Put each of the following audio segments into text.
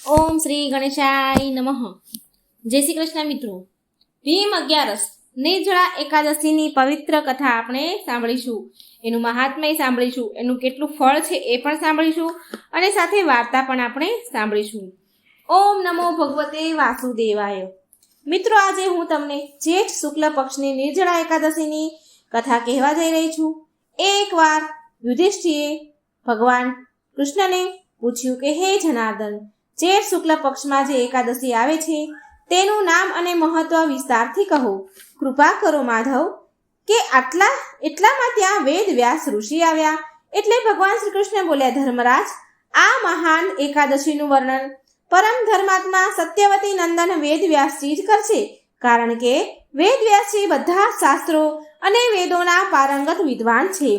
ઓમ શ્રી ગણેશાય નમઃ. જય શ્રી કૃષ્ણ મિત્રો. ભીમ 11 નિર્જળા એકાદશીની પવિત્ર કથા આપણે સાંભળીશું. એનું મહાત્મ્ય સાંભળીશું, એનું કેટલું ફળ છે એ પણ સાંભળીશું અને સાથે વાર્તા પણ આપણે સાંભળીશું. ઓમ નમો ભગવતે વાસુદેવાય. મિત્રો, આજે હું તમને જેઠ શુક્લ પક્ષની નિર્જળા એકાદશીની કથા કહેવા જઈ રહી છું. એકવાર યુધિષ્ઠિરે ભગવાન કૃષ્ણને પૂછ્યું કે હે જનાર્દન, જેઠ શુક્લ પક્ષમાં જે એકાદશી આવે છે તેનું નામ અને મહત્વ વિસ્તારથી કહો. કૃપા કરો માધવ, કે એટલામાં ત્યાં વેદ વ્યાસ ઋષિ આવ્યા. એટલે ભગવાન શ્રી કૃષ્ણ બોલ્યા, ધર્મરાજ, આ મહાન એકાદશીનું વર્ણન પરમ ધર્માત્મા સત્યવતી નંદન વેદ વ્યાસજી જ કરશે. કારણ કે વેદ વ્યાસજી બધા શાસ્ત્રો અને વેદોના પારંગત વિદ્વાન છે.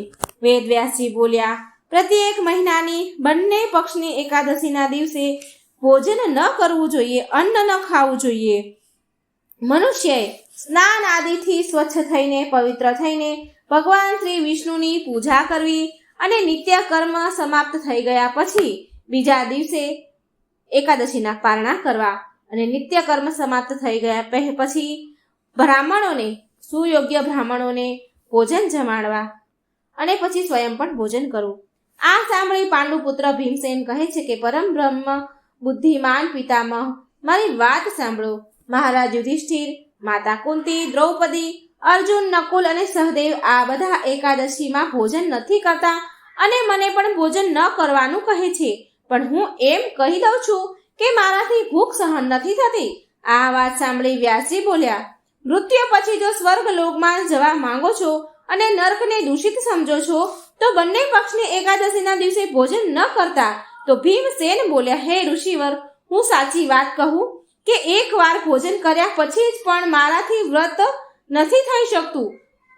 વેદ વ્યાસજી બોલ્યા, પ્રત્યેક મહિનાની બંને પક્ષની એકાદશીના દિવસે ભોજન ન કરવું જોઈએ, અન્ન ન ખાવું જોઈએ. મનુષ્યએ સ્નાન આદિથી સ્વચ્છ થઈને પવિત્ર થઈને ભગવાન શ્રી વિષ્ણુની પૂજા કરવી અને નિત્ય કર્મ સમાપ્ત થઈ ગયા પછી બીજા દિવસે એકાદશીના પારણા કરવા અને નિત્ય કર્મ સમાપ્ત થઈ ગયા પછી બ્રાહ્મણોને, સુયોગ્ય બ્રાહ્મણોને ભોજન જમાડવા અને પછી સ્વયં પણ ભોજન કરવું. આ સાંભળી પાંડુપુત્ર ભીમસેન કહે છે કે પરમ બ્રહ્મ બુદ્ધિમાન પિતામહ, મારી વાત સાંભળો. મહારાજ યુધિષ્ઠિર, માતા કુંતી, દ્રૌપદી, અર્જુન, નકુલ અને સહદેવ આ બધા એકાદશીમાં ભોજન નથી કરતા અને મને પણ ભોજન ન કરવાનું કહે છે. પણ હું એમ કહી દઉં છું કે મારાથી ભૂખ સહન નથી થતી. આ વાત સાંભળી વ્યાસજી બોલ્યા, મૃત્યુ પછી જો સ્વર્ગ લોકમાં જવા માંગો છો અને નર્કને દૂષિત સમજો છો તો બંને પક્ષની એકાદશીના દિવસે ભોજન ન કરતા. તો ભીમસેન બોલ્યા, હે ઋષિવર, હું સાચી વાત કહું કે એકવાર ભોજન કર્યા પછી જ પણ મારાથી વ્રત નથી થઈ શકતું,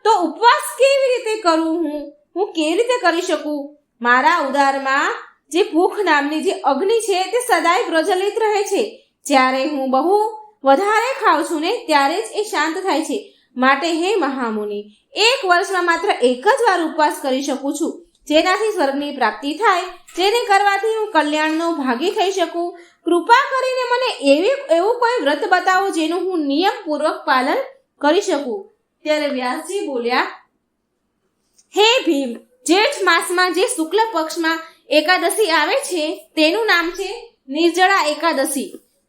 તો ઉપવાસ કેવી રીતે કરું? હું કેવી રીતે કરી શકું? મારા ઉદરમાં જે ભૂખ નામની જે અગ્નિ છે તે સદાય પ્રજ્વલિત રહે છે. જ્યારે હું બહુ વધારે ખાઉં છું ને ત્યારે જ એ શાંત થાય છે. માટે હે મહામુનિ, એક વર્ષમાં માત્ર એક જ વાર ઉપવાસ કરી શકું છું, જેનાથી સ્વર્ગની પ્રાપ્તિ થાય, જેને કરવાથી હું કલ્યાણનો ભાગી થઈ શકું. કૃપા કરીને મને એવું કોઈ વ્રત બતાવો જેનું હું નિયમપૂર્વક પાલન કરી શકું. ત્યારે વ્યાસજી બોલ્યા, હે ભીમ, જેઠ માસમાં જે શુક્લ પક્ષમાં એકાદશી આવે છે તેનું નામ છે નિર્જળા એકાદશી.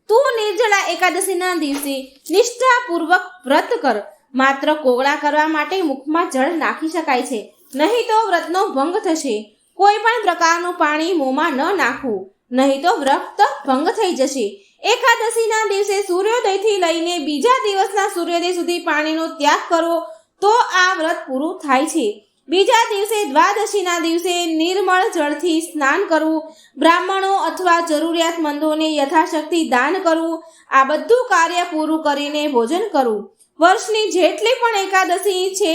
તું નિર્જળા એકાદશીના દિવસે નિષ્ઠાપૂર્વક વ્રત કર. માત્ર કોગળા કરવા માટે મુખમાં જળ નાખી શકાય છે, નહીં તો વ્રતનો ભંગ થશે. કોઈ પણ પ્રકારનું પાણી મોંમાં ન નાખવું, નહીં તો વ્રત ભંગ થઈ જશે. એકાદશીના દિવસે સૂર્યોદયથી લઈને બીજા દિવસના સૂર્યોદય સુધી પાણીનો ત્યાગ કરવો તો આ વ્રત પૂરું થાય છે. બીજા દિવસે દ્વાદશીના દિવસે નિર્મળ જળથી સ્નાન કરવું, બ્રાહ્મણો અથવા જરૂરિયાતમંદોને યથાશક્તિ દાન કરવું, આ બધું કાર્ય પૂરું કરીને ભોજન કરવું. વર્ષની જેટલી પણ એકાદશી છે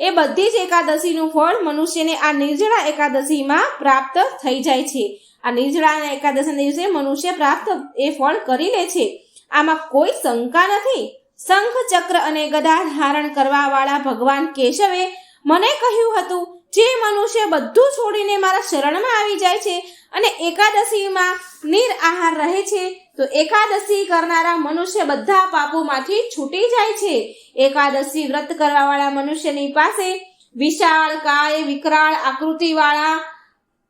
એ બધી જ એકાદશીનું ફળ મનુષ્યને આ નિર્જળા એકાદશીમાં પ્રાપ્ત થઈ જાય છે. આ નિર્જળા એકાદશીના દિવસે મનુષ્ય પ્રાપ્ત એ ફળ કરી લે છે. આમાં કોઈ શંકા નથી. શંખ, ચક્ર અને ગદા ધારણ કરવા વાળા ભગવાન કેશવે મને કહ્યું હતું, જે મનુષ્ય બધું છોડીને મારા શરણમાં આવી જાય છે અને એકાદશીમાં નિરાહાર રહે છે તો એકાદશી કરનારા મનુષ્ય બધા પાપોમાંથી છૂટી જાય છે. એકાદશી વ્રત કરવા વાળા મનુષ્યની પાસે વિશાળ કાય, વિકરાળ આકૃતિવાળા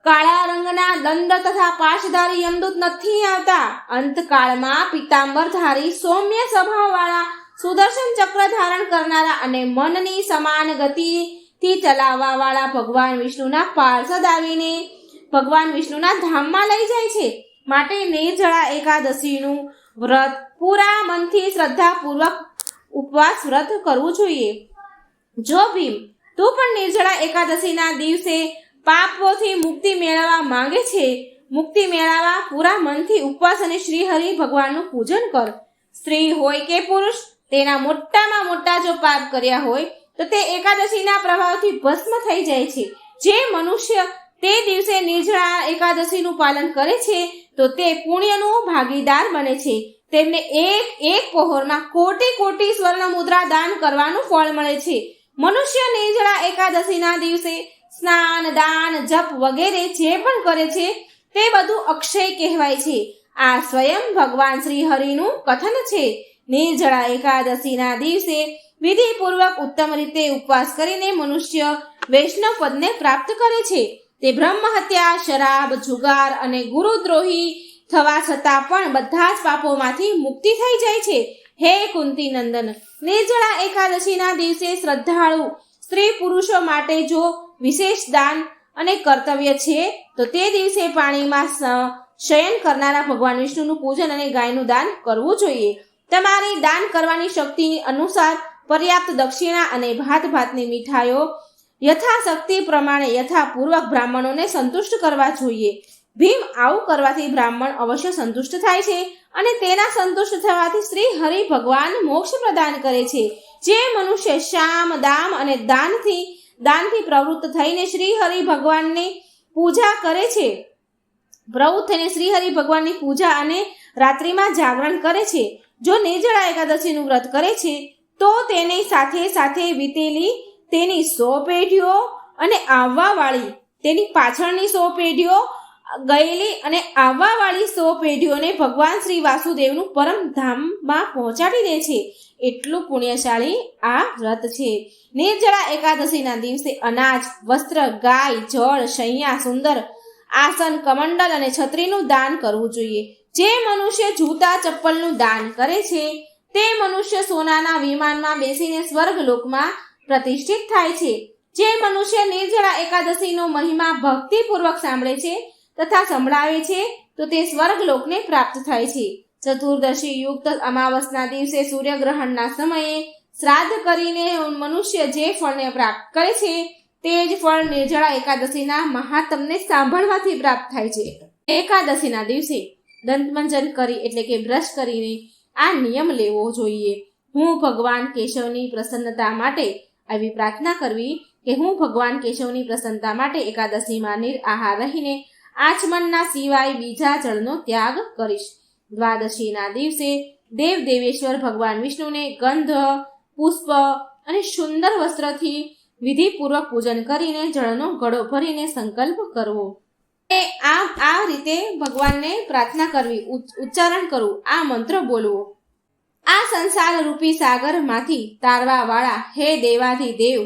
કાળા રંગના દંડ તથા પાશધારી યમદૂત નથી આવતા. અંતકાળમાં પીતાંબરધારી સૌમ્ય સ્વભાવવાળા સુદર્શન ચક્ર ધારણ કરનારા અને મનની સમાન ગતિથી ચલાવવા વાળા ભગવાન વિષ્ણુના પાર્ષદ આવીને ભગવાન વિષ્ણુના ધામમાં લઈ જાય છે. માટે નિર્જળા એકાદશીનું વ્રત પૂરા મનથી શ્રદ્ધાપૂર્વક ઉપવાસ વ્રત કરવું જોઈએ. જો ભીમ, તું પણ નિર્જળા એકાદશીના દિવસે પાપોથી મુક્તિ મેળવવા માંગે છે, મુક્તિ મેળવવા પૂરા મનથી ઉપવાસ અને શ્રી હરિ ભગવાનનું પૂજન કર. સ્ત્રી હોય કે પુરુષ, તેના મોટામાં મોટા જો પાપ કર્યા હોય તો તે એકાદશીના પ્રભાવથી ભસ્મ થઈ જાય છે. જે મનુષ્ય તે દિવસે નિર્જળા એકાદશીનું પાલન કરે છે તો તે પુણ્યનું ભાગીદાર બને છે. તેમને એક પહોરમાં કોટી સ્વર્ણ મુદ્રા દાન કરવાનું ફળ મળે છે. મનુષ્ય નિર્જળા એકાદશીના દિવસે સ્નાન, દાન, જપ વગેરે જે પણ કરે છે તે બધું અક્ષય કહેવાય છે. આ સ્વયં ભગવાન શ્રી હરિનું કથન છે. નિર્જળા એકાદશીના દિવસે વિધિપૂર્વક ઉત્તમ રીતે ઉપવાસ કરીને મનુષ્ય વૈષ્ણવ પદને પ્રાપ્ત કરે છે. તે બ્રહ્મ હત્યા, શરાબ, જુગાર અને ગુરુદ્રોહી થવા છતાં પણ બધા જ પાપોમાંથી મુક્તિ થઈ જાય છે. હે કુંતી નંદન, નિર્જળા એકાદશીના દિવસે શ્રદ્ધાળુ સ્ત્રી પુરુષો માટે જો વિશેષ દાન અને કર્તવ્ય છે તો તે દિવસે પાણીમાં શયન કરનારા ભગવાન વિષ્ણુનું પૂજન અને ગાયનું દાન કરવું જોઈએ. તમારી દાન કરવાની શક્તિ અનુસાર પર્યાપ્ત દક્ષિણા અને ભાત ભાતની મીઠાઈઓ યથાશક્તિ પ્રમાણે યથાપૂર્વક બ્રાહ્મણોને સંતુષ્ટ કરવા જોઈએ. ભીમ આવું કરવાથી બ્રાહ્મણ અવશ્ય સંતુષ્ટ થાય છે અને તેના સંતુષ્ટ થવાથી શ્રી હરિ ભગવાન મોક્ષ પ્રદાન કરે છે. જે મનુષ્ય શામ, દામ અને દાનથી પ્રવૃત્ત થઈને શ્રી હરિ ભગવાનની પૂજા કરે છે, પ્રવૃત્ત થઈને શ્રી હરિ ભગવાનની પૂજા અને રાત્રિમાં જાગરણ કરે છે, જો નિર્જળા એકાદશીનું વ્રત કરે છે તો તેની સાથે સાથે વીતેલી તેની 100 પેઢીઓ અને આવવાવાળી તેની પાછળની 100 પેઢીઓ, ગયેલી અને આવવાવાળી 100 પેઢીઓને ભગવાન શ્રી વાસુદેવનું પરમ ધામમાં પહોંચાડી દે છે. એટલું પુણ્યશાળી આ વ્રત છે. નિર્જળા એકાદશીના દિવસે અનાજ, વસ્ત્ર, ગાય, જળ, શૈયા, સુંદર આસન, કમંડલ અને છત્રીનું દાન કરવું જોઈએ. જે મનુષ્ય જૂતા ચપ્પલનું દાન કરે છે તે મનુષ્ય સોનાના વિમાનમાં બેસીને સ્વર્ગલોકમાં પ્રતિષ્ઠિત થાય છે. જે મનુષ્ય નિર્જળા એકાદશીનો મહિમા ભક્તિપૂર્વક સાંભળે છે તથા સંભળાવે છે તો તે સ્વર્ગલોકને પ્રાપ્ત થાય છે. ચતુર્દશી યુક્ત અમાવસના દિવસે સૂર્યગ્રહણના સમયે શ્રાદ્ધ કરીને મનુષ્ય જે ફળને પ્રાપ્ત કરે છે તે જ ફળ નિર્જળા એકાદશીના મહાત્મને સાંભળવાથી પ્રાપ્ત થાય છે. એકાદશીના દિવસે દંતમંજન કરી એટલે કે બ્રશ કરીને આ નિયમ લેવો જોઈએ. હું ભગવાન કેશવની પ્રસન્નતા માટે આવી પ્રાર્થના કરવી કે હું ભગવાન કેશવની પ્રસન્નતા માટે એકાદશીમાં નિરાહાર રહીને આચમનના સિવાય બીજા જળનો ત્યાગ કરીશ. દ્વાદશીના દિવસે દેવ દેવેશ્વર ભગવાન વિષ્ણુને ગંધ, પુષ્પ અને સુંદર વસ્ત્રથી વિધિપૂર્વક પૂજન કરીને જળનો ઘડો ભરીને સંકલ્પ કરવો. આ રીતે ભગવાનને પ્રાર્થના કરવી, ઉચ્ચારણ કરવું, આ મંત્ર બોલવો. આ સંસાર રૂપી સાગરમાંથી તારવા વાળા હે દેવાધિદેવ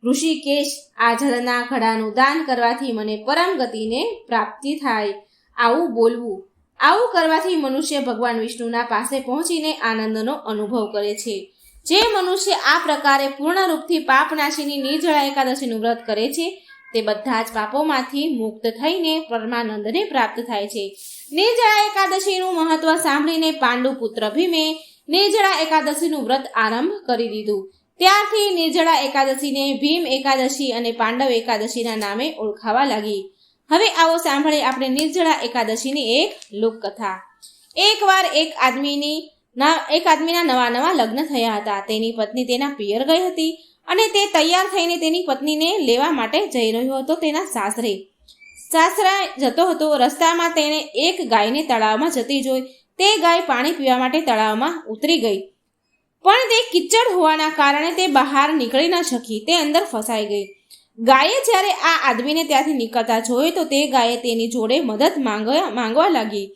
ઋષિકેશ, આ જળના ઘડાનું દાન કરવાથી મને પરમ ગતિને પ્રાપ્તિ થાય. આવું બોલવું. આવું કરવાથી મનુષ્ય ભગવાન વિષ્ણુના પાસે પહોંચીને આનંદનો અનુભવ કરે છે. જે મનુષ્ય આ પ્રકારે પૂર્ણ રૂપથી પાપનાશીની નિર્જળા એકાદશીનું વ્રત કરે છે તે બધા જ પાપોમાંથી મુક્ત થઈને પરમાનંદને પ્રાપ્ત થાય છે. નિર્જળા એકાદશીનું મહત્વ સાંભળીને પાંડુ પુત્ર ભીમે નિર્જળા એકાદશીનું વ્રત આરંભ કરી દીધું. ત્યારથી નિર્જળા એકાદશીને ભીમ એકાદશી અને પાંડવ એકાદશીના નામે ઓળખાવા લાગી. હવે આવો સાંભળીએ આપણે નિર્જળા એકાદશીની એક લોકકથા. એકવાર એક આદમીના નવા લગ્ન થયા હતા. તેની પત્ની તેના પિયર ગઈ હતી અને તે તૈયાર થઈને તેની પત્નીને લેવા માટે જઈ રહ્યો હતો તેના સાસરા જતો હતો. રસ્તામાં તેણે એક ગાયને તળાવમાં જતી જોઈ. તે ગાય પાણી પીવા માટે તળાવમાં ઉતરી ગઈ, પણ તે કિચડ હોવાના કારણે તે બહાર નીકળી ન શકી. તે અંદર ફસાઈ ગઈ. ગાયે જ્યારે આ આદમીને ત્યાંથી નીકળતા જોયો તો તે ગાયે તેની જોડે મદદ માંગવા લાગી.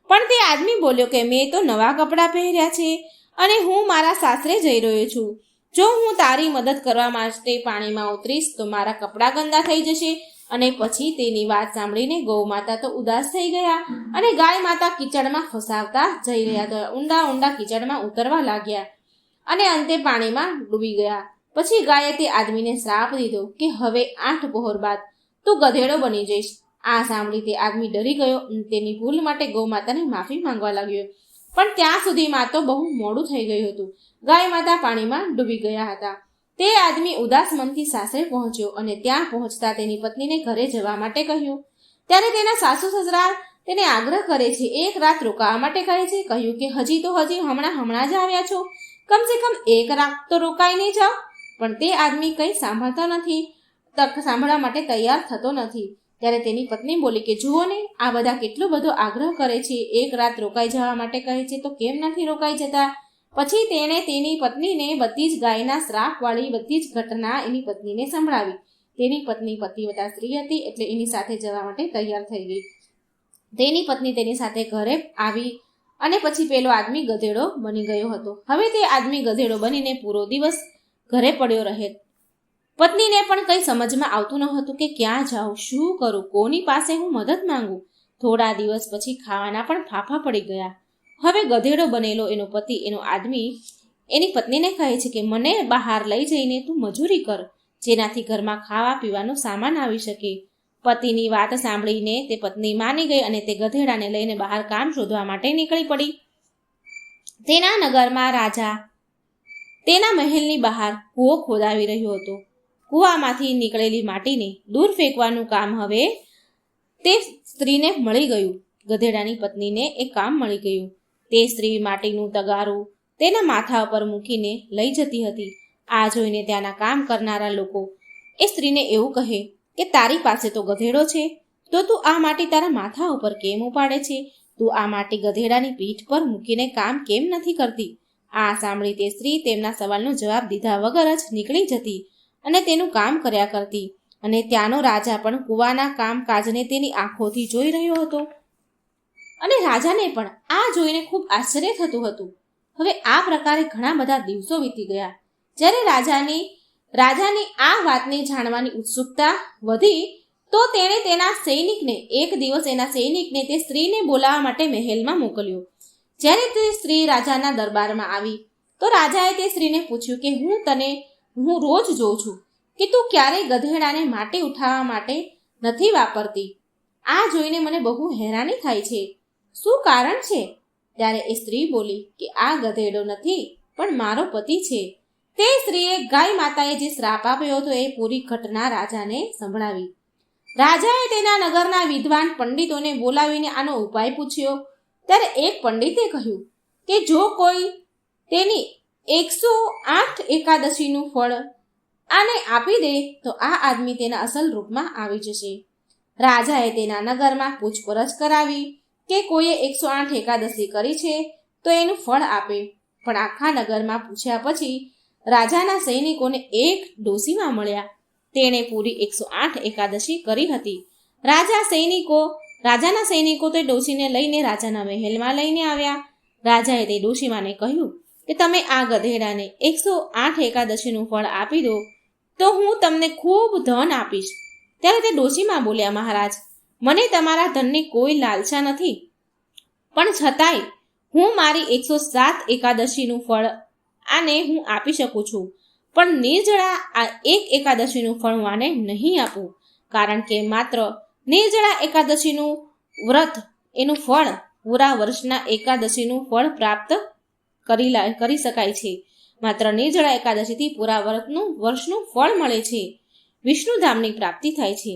પણ તે આદમી બોલ્યો કે મેં તો નવા કપડાં પહેર્યા છે અને હું મારા સાસરે જઈ રહ્યો છું. જો હું તારી મદદ કરવા માટે પાણીમાં ઉતરીશ તો મારા કપડાં ગંદા થઈ જશે. અને પછી તેની વાત સાંભળીને ગૌ માતા તો ઉદાસ થઈ ગયા અને ગાય માતા કિચડમાં ફસાવતા જઈ રહ્યા હતા. ઊંડા કિચડમાં ઉતરવા લાગ્યા અને અંતે પાણીમાં ડૂબી ગયા. પછી ગાયે તે આદમીને શ્રાપ દીધો કે હવે 8 પહોર બાદ તું ગધેડો બની જઈશ. આ સાંભળી તે આદમી ડરી ગયો અને તેની ભૂલ માટે ગૌ માતાને માફી માંગવા લાગ્યો. પણ ત્યાં સુધીમાં તો બહુ મોડું થઈ ગયું હતું. ગાય માતા પાણીમાં ડૂબી ગયા હતા. તે આદમી ઉદાસ મનથી સાસરે પહોંચ્યો અને ત્યાં પહોંચતા તેની પત્નીને ઘરે જવા માટે કહ્યું. ત્યારે તેના સાસુ સસરા તેને આગ્રહ કરે છે, એક રાત રોકાવા માટે કહે છે. કહ્યું કે હજી હમણાં જ આવ્યા છો, કમસે કમ એક રાત તો રોકાઈને જાઓ. પણ તે આદમી કંઈ સાંભળવા માટે તૈયાર થતો નથી. ત્યારે તેની પત્ની બોલી કે જુઓ ને, આ બધા કેટલો બધો આગ્રહ કરે છે, એક રાત રોકાઈ જવા માટે કહે છે તો કેમ નથી રોકાઈ જતા. પછી તેણે તેની પત્નીને બધી જ ગાયના શ્રાપવાળી બધી જ ઘટના એની પત્નીને સંભળાવી. તેની પત્ની પતિવ્રતા સ્ત્રી હતી એટલે એની સાથે જવા માટે તૈયાર થઈ ગઈ. તેની પત્ની તેની સાથે ઘરે આવી અને પછી પેલો આદમી ગધેડો બની ગયો હતો. હવે તે આદમી ગધેડો બનીને પૂરો દિવસ ઘરે પડ્યો રહે. પત્નીને પણ કંઈ સમજમાં આવતું ન હતું કે ક્યાં જાઉં, શું કરું, કોની પાસે હું મદદ માંગુ. થોડા દિવસ પછી ખાવાના પણ ફાફા પડી ગયા. હવે ગધેડો બનેલો એનો પતિ એનો આદમી એની પત્નીને કહે છે કે મને બહાર લઈ જઈને તું મજૂરી કર, જેનાથી ઘરમાં ખાવા પીવાનો સામાન આવી શકે. પતિની વાત સાંભળીને તે પત્ની માની ગઈ અને તે ગધેડાને લઈને બહાર કામ શોધવા માટે નીકળી પડી. તેના નગરમાં રાજા તેના મહેલની બહાર કૂવો ખોદાવી રહ્યો હતો. કૂવામાંથી નીકળેલી માટીને દૂર ફેંકવાનું કામ હવે તે સ્ત્રીને મળી ગયું. ગધેડાની પત્નીને એ કામ મળી ગયું. તે સ્ત્રી માટીનું તગારું તેના માથા ઉપર મૂકીને લઈ જતી હતી. આ જોઈને ત્યાંના કામ કરનારા લોકો એ સ્ત્રીને એવું કહે કે તારી પાસે તો ગધેડો છે, તો તું આ માટી તારા માથા ઉપર કેમ ઉપાડે છે? તું આ માટી ગધેડાની પીઠ પર મૂકીને કામ કેમ નથી કરતી? આ સાંભળી તે સ્ત્રી તેમના સવાલનો જવાબ દીધા વગર જ નીકળી જતી અને તેનું કામ કર્યા કરતી. અને ત્યાંનો રાજા પણ કૂવાના કામકાજને તેની આંખોથી જોઈ રહ્યો હતો. અને રાજાને પણ આ જોઈને ખૂબ આશ્ચર્ય થતું હતું. હવે આ પ્રકારે ઘણા બધા દિવસો વીતી ગયા. જ્યારે રાજાની આ વાતને જાણવાની ઉત્સુકતા વધી તો તેણે તેના સૈનિકને એક દિવસ એના સૈનિકને તે સ્ત્રીને બોલાવવા માટે મહેલમાં મોકલ્યો. જ્યારે તે સ્ત્રી રાજાના દરબારમાં આવી તો રાજાએ તે સ્ત્રીને પૂછ્યું કે હું રોજ જોઉં છું કે તું ક્યારેય ગધેડાને માટી ઉઠાવવા માટે નથી વાપરતી. આ જોઈને મને બહુ હેરાની થાય છે. શું કારણ છે? ત્યારે એ સ્ત્રી બોલી કે આ ગધેડો નથી પણ મારો પતિ છે. તે સ્ત્રીએ ગાય માતાએ જે શ્રાપ આપ્યો હતો એ પૂરી ઘટના રાજાને સંભળાવી. રાજાએ તેના નગરના વિદ્વાન પંડિતોને બોલાવીને આનો ઉપાય પૂછ્યો. ત્યારે એક પંડિતે કહ્યું કે જો કોઈ તેની 108 એકાદશીનું ફળ આને આપી દે તો આ આદમી તેના અસલ રૂપમાં આવી જશે. રાજાએ તેના નગરમાં પૂછપરછ કરાવી કે કોઈએ 108 એકાદશી કરી છે તો એનું ફળ આપે. પણ આખા નગરમાં પૂછ્યા પછી રાજાના સૈનિકોને એક ડોશીમાં મળ્યા. તેણે પૂરી 108 એકાદશી કરી હતી. રાજાના સૈનિકો તે ડોશીને લઈને રાજાના મહેલમાં લઈને આવ્યા. રાજાએ તે ડોશીમાને કહ્યું કે તમે આ ગધેડાને 108 એકાદશીનું ફળ આપી દો તો હું તમને ખૂબ ધન આપીશ. ત્યારે તે ડોશીમા બોલ્યા, મહારાજ, મને તમારા ધનની કોઈ લાલસા નથી, પણ છતાંય હું મારી 107 એકાદશીનું ફળ આને હું આપી શકું છું, પણ નિર્જળા આ એક એકાદશીનું ફળ હું આને નહીં આપું, કારણ કે માત્ર નિર્જળા એકાદશીનું વ્રત એનું ફળ પૂરા વર્ષના એકાદશીનું ફળ પ્રાપ્ત કરી શકાય છે. માત્ર નિર્જળા એકાદશીથી પૂરા વર્ષનું ફળ મળે છે. વિષ્ણુધામની પ્રાપ્તિ થાય છે.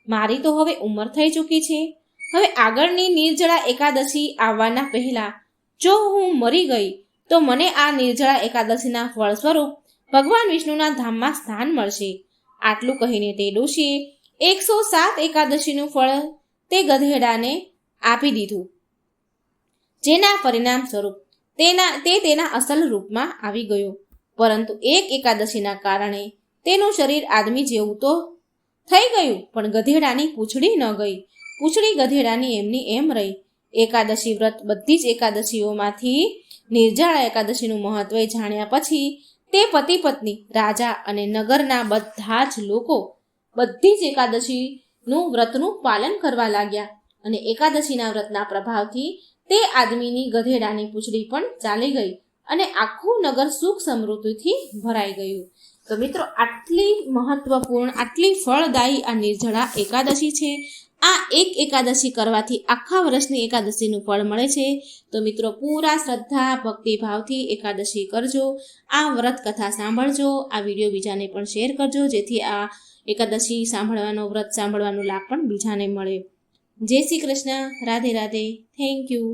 મારી તો હવે ઉંમર થઈ ચૂકી છે. હવે આગળની નિર્જળા એકાદશી આવવાના પહેલા જો હું મરી ગઈ તો મને આ નિર્જળા એકાદશીના ફળ સ્વરૂપ ભગવાન વિષ્ણુના ધામમાં સ્થાન મળશે. આટલું કહીને તે ડોશીએ 107 એકાદશીનું ફળ તે ગધેડાને આપી દીધું, જેના પરિણામ સ્વરૂપ તે તેના અસલ રૂપમાં આવી ગયો. પરંતુ એક એકાદશીના કારણે તેનું શરીર આદમી જેવું તો થઈ ગયું, પણ ગધેડાની પૂંછડી ન ગઈ. પૂંછડી ગધેડાની એમની એમ રહી. એકાદશી વ્રત બધી જ એકાદશીઓમાંથી નિર્જળા એકાદશીનું મહત્વ જાણ્યા પછી તે પતિ પત્ની, રાજા અને નગરના બધા જ લોકો બધી જ એકાદશીનું વ્રતનું પાલન કરવા લાગ્યા. અને એકાદશીના વ્રતના પ્રભાવથી તે આદમીની ગધેડાની પૂંછડી પણ ચાલી ગઈ અને આખું નગર સુખ સમૃદ્ધિથી ભરાઈ ગયું. તો મિત્રો, આટલી મહત્વપૂર્ણ, આટલી ફળદાયી આ નિર્જળા એકાદશી છે. આ એક એકાદશી કરવાથી આખા વર્ષની એકાદશીનું ફળ મળે છે. તો મિત્રો, પૂરા શ્રદ્ધા ભક્તિભાવથી એકાદશી કરજો. આ વ્રત કથા સાંભળજો. આ વિડીયો બીજાને પણ શેર કરજો, જેથી આ એકાદશી વ્રત સાંભળવાનો લાભ પણ બીજાને મળે. જય શ્રી કૃષ્ણ. રાધે રાધે. Thank you.